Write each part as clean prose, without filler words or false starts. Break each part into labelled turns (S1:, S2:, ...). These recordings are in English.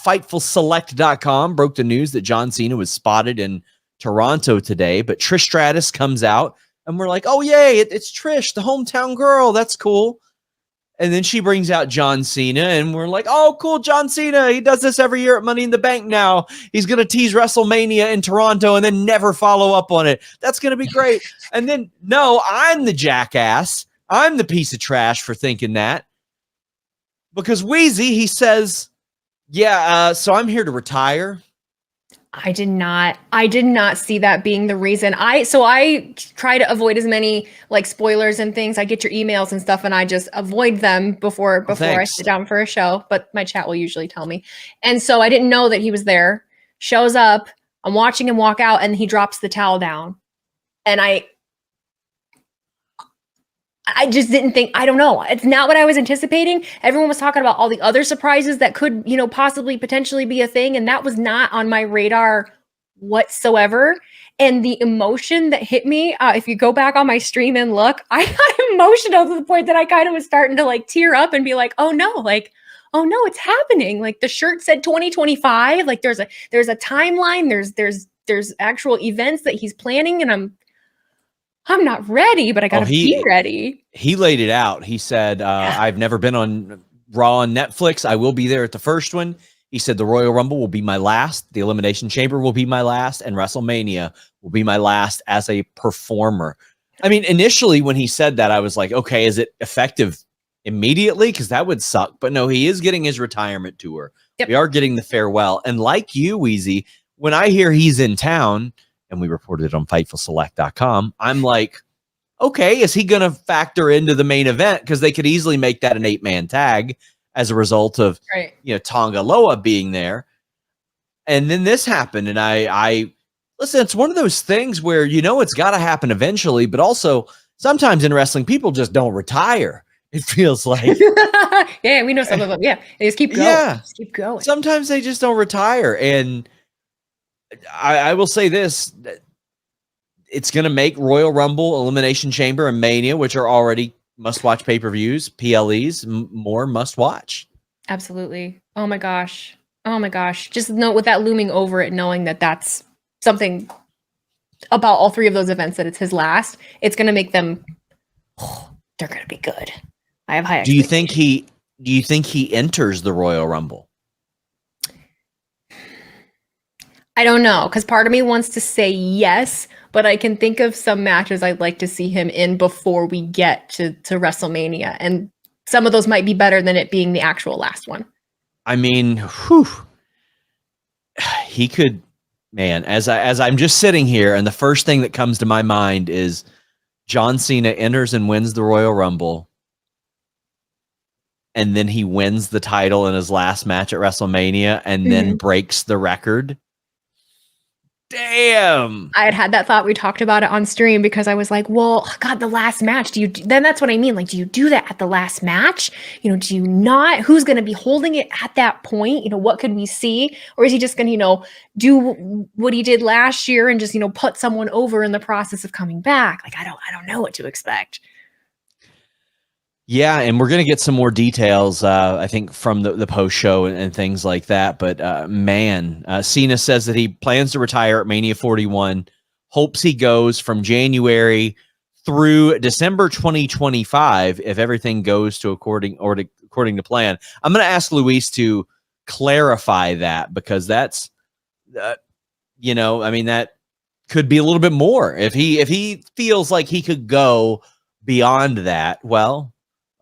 S1: FightfulSelect.com broke the news that John Cena was spotted in Toronto today, but Trish Stratus comes out and we're like, oh, yay, it's Trish, the hometown girl. That's cool. And then she brings out John Cena and we're like, oh, cool, John Cena. He does this every year at Money in the Bank now. He's going to tease WrestleMania in Toronto and then never follow up on it. That's going to be great. And then, no, I'm the jackass. I'm the piece of trash for thinking that. Because Wheezy, he says, yeah, so I'm here to retire.
S2: I did not see that being the reason. I try to avoid as many like spoilers and things. I get your emails and stuff and I just avoid them before I sit down for a show, but my chat will usually tell me. And so I didn't know that he was there. Shows up, I'm watching him walk out and he drops the towel down. And I just didn't think, I don't know. It's not what I was anticipating. Everyone was talking about all the other surprises that could, possibly potentially be a thing. And that was not on my radar whatsoever. And the emotion that hit me, if you go back on my stream and look, I got emotional to the point that I kind of was starting to like tear up and be like, oh no, it's happening. Like the shirt said 2025, like there's a timeline, there's actual events that he's planning. And I'm not ready, but I gotta be ready.
S1: He laid it out. He said, I've never been on Raw on Netflix. I will be there at the first one. He said the Royal Rumble will be my last. The Elimination Chamber will be my last. And WrestleMania will be my last as a performer. I mean, initially when he said that, I was like, okay, is it effective immediately? Because that would suck. But no, he is getting his retirement tour. Yep. We are getting the farewell. And like you, Weezy, when I hear he's in town, and we reported it on FightfulSelect.com, I'm like, okay, is he going to factor into the main event? Because they could easily make that an 8-man tag as a result of, Tonga Loa being there. And then this happened. And I listen, it's one of those things where, it's got to happen eventually, but also sometimes in wrestling, people just don't retire. It feels like.
S2: Yeah, we know some of them. Yeah, they just keep going. Yeah, just keep going.
S1: Sometimes they just don't retire. And I will say this, it's going to make Royal Rumble, Elimination Chamber, and Mania, which are already must-watch pay-per-views, PLEs, more must-watch.
S2: Absolutely. Oh, my gosh. Just know with that looming over it, knowing that that's something about all three of those events, that it's his last, it's going to make them, they're going to be good. I have high expectations. Do you think he enters the Royal Rumble? I don't know, because part of me wants to say yes, but I can think of some matches I'd like to see him in before we get to WrestleMania. And some of those might be better than it being the actual last one.
S1: I mean, he could, man, as I'm just sitting here, and the first thing that comes to my mind is John Cena enters and wins the Royal Rumble. And then he wins the title in his last match at WrestleMania and then breaks the record. Damn.
S2: I had that thought. We talked about it on stream because I was like, well, God, the last match. Then that's what I mean. Like, do you do that at the last match? Do you not? Who's going to be holding it at that point? What could we see? Or is he just going to, do what he did last year and just, put someone over in the process of coming back? Like, I don't know what to expect.
S1: Yeah, and we're going to get some more details, I think, from the post-show and things like that. But, Cena says that he plans to retire at Mania 41, hopes he goes from January through December 2025 if everything goes to according to plan. I'm going to ask Luis to clarify that because that's, that could be a little bit more. If he feels like he could go beyond that, well...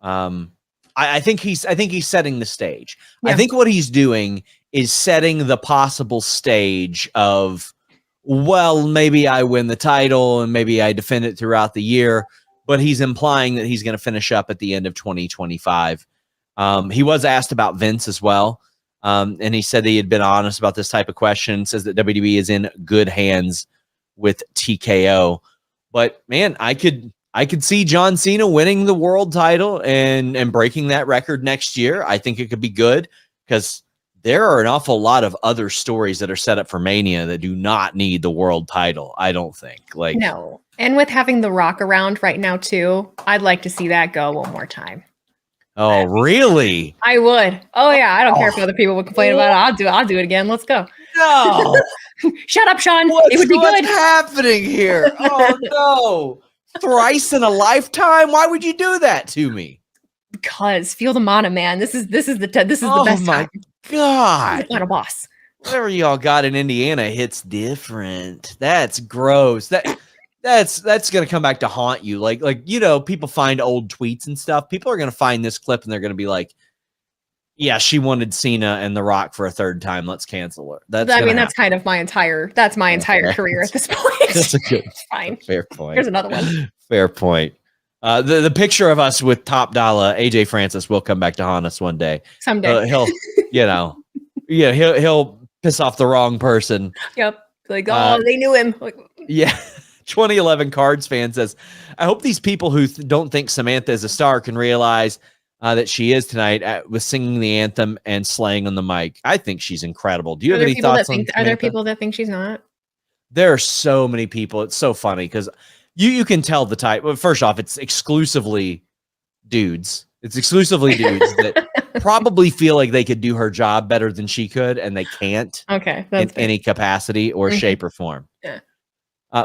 S1: I think he's setting the stage. Yeah. I think what he's doing is setting the possible stage of, well, maybe I win the title and maybe I defend it throughout the year, but he's implying that he's going to finish up at the end of 2025. He was asked about Vince as well. And he said that he had been honest about this type of question, says that WWE is in good hands with TKO, but man, I could see John Cena winning the world title and breaking that record next year. I think it could be good because there are an awful lot of other stories that are set up for Mania that do not need the world title. I don't think.
S2: No. And with having The Rock around right now too, I'd like to see that go one more time.
S1: Oh, really?
S2: I would. Oh yeah, I don't care if other people would complain about it. I'll do it again. Let's go.
S1: No.
S2: Shut up, Sean. It would be
S1: What's
S2: good.
S1: happening here? Oh no. Thrice in a lifetime? Why would you do that to me?
S2: Because feel the mana, man. This is the best
S1: Oh my
S2: time.
S1: God.
S2: Not a boss.
S1: Whatever y'all got in Indiana hits different. That's gross. That's gonna come back to haunt you. Like people find old tweets and stuff. People are gonna find this clip and they're gonna be like, yeah, she wanted Cena and The Rock for a third time. Let's cancel her. That's
S2: kind of my entire career at this point.
S1: That's a good
S2: fine.
S1: Fair point.
S2: Here's another one.
S1: Fair point. The picture of us with Top Dollar, AJ Francis, will come back to haunt us one day.
S2: Someday.
S1: He'll piss off the wrong person.
S2: Yep. Like, they knew him. Like,
S1: yeah. 2011 Cards fan says, I hope these people who don't think Samantha is a star can realize that she is tonight with singing the anthem and slaying on the mic. I think she's incredible. Do you have any thoughts on
S2: Are there people that think she's not?
S1: There are so many people. It's so funny because you can tell the type. Well, first off, it's exclusively dudes. It's exclusively dudes that probably feel like they could do her job better than she could, and they can't.
S2: Okay,
S1: in any capacity or shape or form.
S2: Yeah.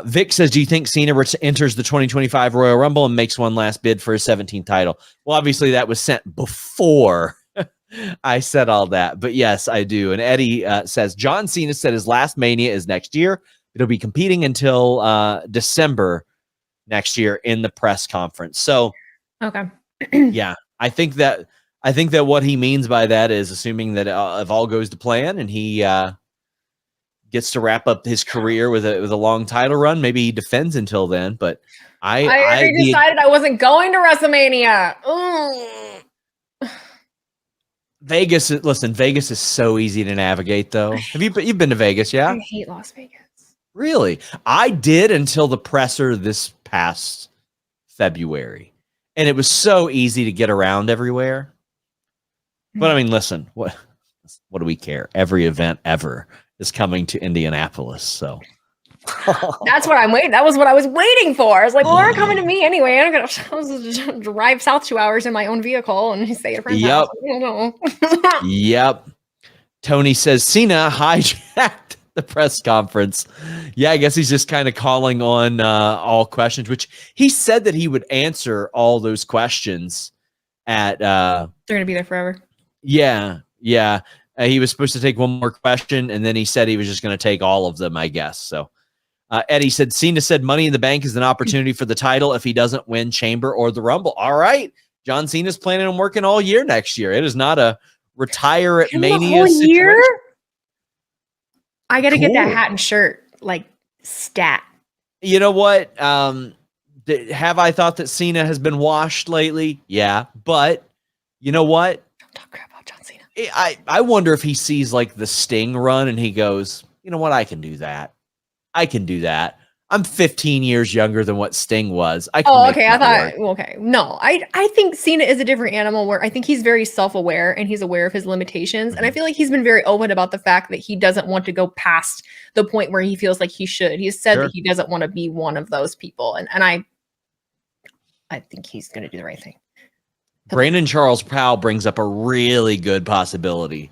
S1: Vic says, do you think Cena enters the 2025 Royal Rumble and makes one last bid for his 17th title? Well, obviously that was sent before I said all that, but yes, I do. And Eddie says, John Cena said his last Mania is next year. It'll be competing until December next year in the press conference. So,
S2: okay.
S1: Yeah, I think that what he means by that is assuming that if all goes to plan and he gets to wrap up his career with a long title run, maybe he defends until then. But I already
S2: decided I wasn't going to WrestleMania. Ooh.
S1: Vegas is so easy to navigate, though. You've been to Vegas? Yeah,
S2: I hate Las Vegas.
S1: Really, I did until the presser this past February, and it was so easy to get around everywhere. But I mean, listen, what do we care? Every event ever is coming to Indianapolis, so
S2: that's what I'm waiting. That was what I was waiting for. I was like, well, they're coming to me anyway. I'm gonna drive south 2 hours in my own vehicle and stay at a friend's house. I don't know.
S1: Yep. Tony says Cena hijacked the press conference. Yeah, I guess he's just kind of calling on all questions, which he said that he would answer all those questions at
S2: they're gonna be there forever.
S1: Yeah. He was supposed to take one more question, and then he said he was just going to take all of them, I guess. So Eddie said, Cena said Money in the Bank is an opportunity for the title if he doesn't win Chamber or the Rumble. All right. John Cena's planning on working all year next year. It is not a retire at Mania situation.
S2: I got to get that hat and shirt, like, stat.
S1: You know what? Have I thought that Cena has been washed lately? Yeah. But you know what?
S2: Don't talk crap about John Cena.
S1: I wonder if he sees like the Sting run and he goes, you know what? I can do that. I'm 15 years younger than what Sting was.
S2: Okay. I thought, okay. No, I think Cena is a different animal where I think he's very self-aware and he's aware of his limitations. Mm-hmm. And I feel like he's been very open about the fact that he doesn't want to go past the point where he feels like he should. He's said that he doesn't want to be one of those people. And I think he's going to do the right thing.
S1: Brandon Charles Powell brings up a really good possibility.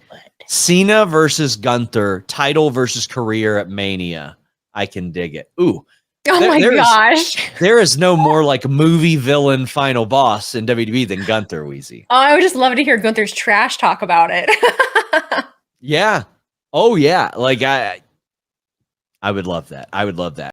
S1: Cena versus Gunther, title versus career at Mania. I can dig it. Ooh.
S2: Oh my gosh.
S1: There is no more like movie villain final boss in WWE than Gunther, Weezy.
S2: Oh, I would just love to hear Gunther's trash talk about it.
S1: Yeah. Oh yeah. Like I would love that.